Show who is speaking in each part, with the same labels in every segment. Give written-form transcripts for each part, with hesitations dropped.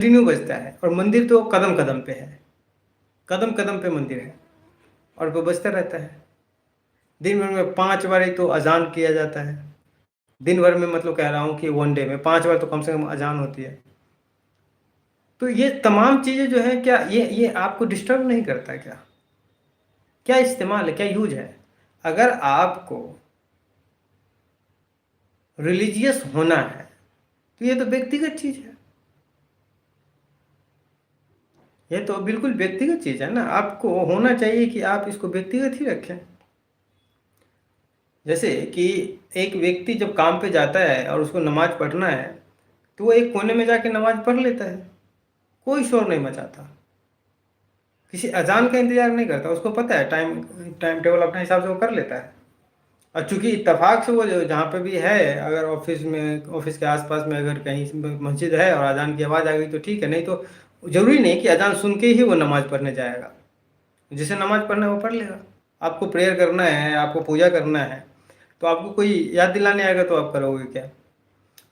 Speaker 1: Continue बजता है, और मंदिर तो कदम कदम पे है, कदम कदम पे मंदिर है, और वो बजता रहता है। दिन भर में 5 बार ही तो अजान किया जाता है। दिन भर में मतलब कह रहा हूँ कि वन डे में 5 बार तो कम से कम अजान होती है। तो ये तमाम चीज़ें जो हैं, क्या ये आपको डिस्टर्ब नहीं करता क्या? क्या इस्तेमाल है, क्या यूज है? अगर आपको रिलीजियस होना है तो ये तो व्यक्तिगत चीज़ है, ये तो बिल्कुल व्यक्तिगत चीज़ है ना। आपको होना चाहिए कि आप इसको व्यक्तिगत ही रखें। जैसे कि एक व्यक्ति जब काम पे जाता है और उसको नमाज पढ़ना है, तो वो एक कोने में जाके नमाज पढ़ लेता है, कोई शोर नहीं मचाता, किसी अजान का इंतजार नहीं करता, उसको पता है टाइम टाइम टेबल अपने हिसाब से वो कर लेता है। और चूंकि इत्तेफाक से वो जहाँ पे भी है, अगर ऑफिस के आसपास में अगर कहीं मस्जिद है और अजान की आवाज़ आ गई तो ठीक है, नहीं तो ज़रूरी नहीं कि अजान सुन के ही वो नमाज़ पढ़ने जाएगा। जिसे नमाज़ पढ़ना है वो पढ़ लेगा। आपको प्रेयर करना है, आपको पूजा करना है, तो आपको कोई याद दिलाने आएगा तो आप करोगे क्या?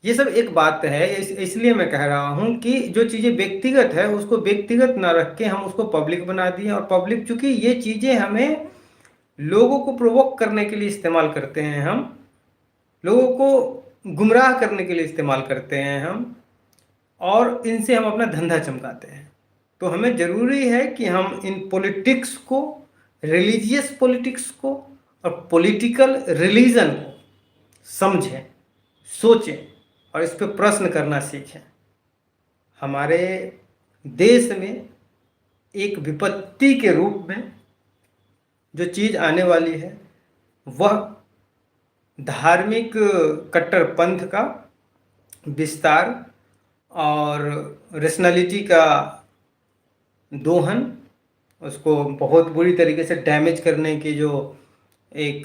Speaker 1: ये सब एक बात है। इसलिए मैं कह रहा हूँ कि जो चीज़ें व्यक्तिगत है उसको व्यक्तिगत ना रख के हम उसको पब्लिक बना दिए, और पब्लिक चूंकि ये चीज़ें हमें लोगों को प्रोवोक करने के लिए इस्तेमाल करते हैं, हम लोगों को गुमराह करने के लिए इस्तेमाल करते हैं हम, और इनसे हम अपना धंधा चमकाते हैं। तो हमें ज़रूरी है कि हम इन पॉलिटिक्स को, रिलीजियस पॉलिटिक्स को और पॉलिटिकल रिलीजन को समझें, सोचें और इस पर प्रश्न करना सीखें। हमारे देश में एक विपत्ति के रूप में जो चीज़ आने वाली है वह धार्मिक कट्टरपंथ का विस्तार और रेशनैलिटी का दोहन, उसको बहुत बुरी तरीके से डैमेज करने की जो एक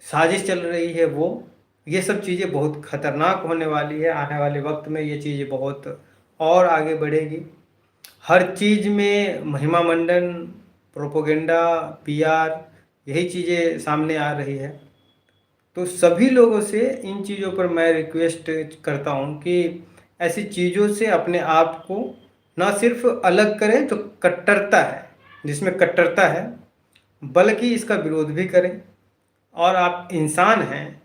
Speaker 1: साजिश चल रही है, वो ये सब चीज़ें बहुत खतरनाक होने वाली है। आने वाले वक्त में ये चीज़ें बहुत और आगे बढ़ेगी। हर चीज़ में महिमा मंडन, प्रोपोगेंडा, पीआर, यही चीज़ें सामने आ रही है। तो सभी लोगों से इन चीज़ों पर मैं रिक्वेस्ट करता हूँ कि ऐसी चीज़ों से अपने आप को ना सिर्फ अलग करें जो कट्टरता है, जिसमें कट्टरता है, बल्कि इसका विरोध भी करें। और आप इंसान हैं,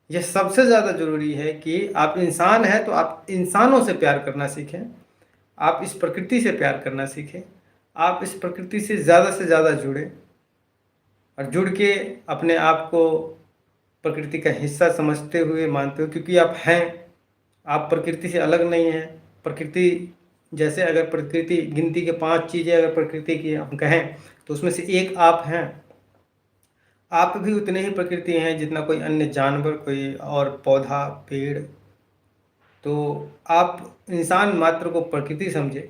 Speaker 1: यह सबसे ज़्यादा ज़रूरी है कि आप इंसान हैं तो आप इंसानों से प्यार करना सीखें, आप इस प्रकृति से प्यार करना सीखें, आप इस प्रकृति से ज़्यादा जुड़ें, और जुड़ के अपने आप को प्रकृति का हिस्सा समझते हुए मानते हो, क्योंकि आप हैं, आप प्रकृति से अलग नहीं हैं। प्रकृति जैसे, अगर प्रकृति गिनती के 5 चीज़ें अगर प्रकृति की हम कहें तो उसमें से एक आप हैं। आप भी उतने ही प्रकृति हैं जितना कोई अन्य जानवर, कोई और पौधा, पेड़। तो आप इंसान मात्र को प्रकृति समझे,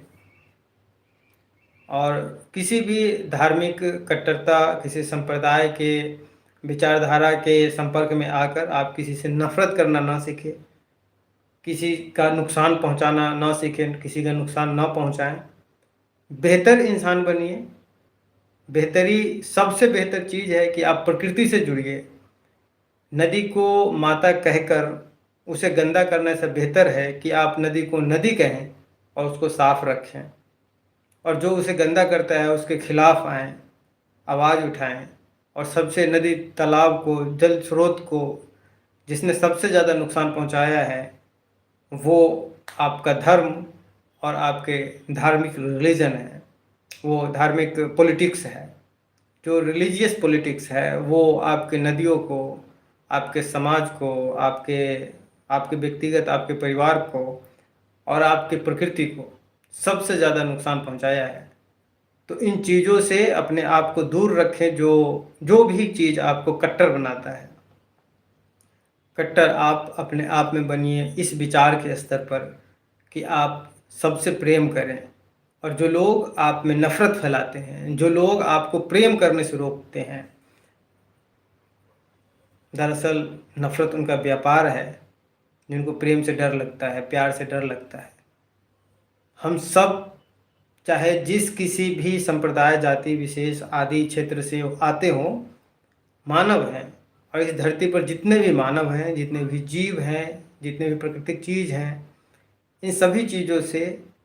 Speaker 1: और किसी भी धार्मिक कट्टरता, किसी संप्रदाय के विचारधारा के संपर्क में आकर आप किसी से नफरत करना ना सीखें, किसी का नुकसान पहुंचाना ना सीखें, किसी का नुकसान ना पहुंचाएं। बेहतर इंसान बनिए। बेहतरी सबसे बेहतर चीज़ है कि आप प्रकृति से जुड़िए। नदी को माता कहकर उसे गंदा करने से बेहतर है कि आप नदी को नदी कहें और उसको साफ रखें, और जो उसे गंदा करता है उसके खिलाफ आएँ, आवाज़ उठाएं, और सबसे नदी तालाब को, जल स्रोत को जिसने सबसे ज़्यादा नुकसान पहुंचाया है, वो आपका धर्म और आपके धार्मिक रिलीजन है, वो धार्मिक पॉलिटिक्स है। जो रिलीजियस पॉलिटिक्स है वो आपके नदियों को, आपके समाज को, आपके आपके व्यक्तिगत, आपके परिवार को और आपकी प्रकृति को सबसे ज़्यादा नुकसान पहुंचाया है। तो इन चीज़ों से अपने आप को दूर रखें। जो भी चीज़ आपको कट्टर बनाता है, कट्टर आप अपने आप में बनिए इस विचार के स्तर पर कि आप सबसे प्रेम करें। और जो लोग आप में नफ़रत फैलाते हैं, जो लोग आपको प्रेम करने से रोकते हैं, दरअसल नफ़रत उनका व्यापार है। जिनको प्रेम से डर लगता है, प्यार से डर लगता है। हम सब चाहे जिस किसी भी संप्रदाय, जाति विशेष आदि क्षेत्र से आते हों, मानव हैं। और इस धरती पर जितने भी मानव हैं, जितने भी जीव हैं, जितने भी प्राकृतिक चीज़ हैं, इन सभी चीज़ों से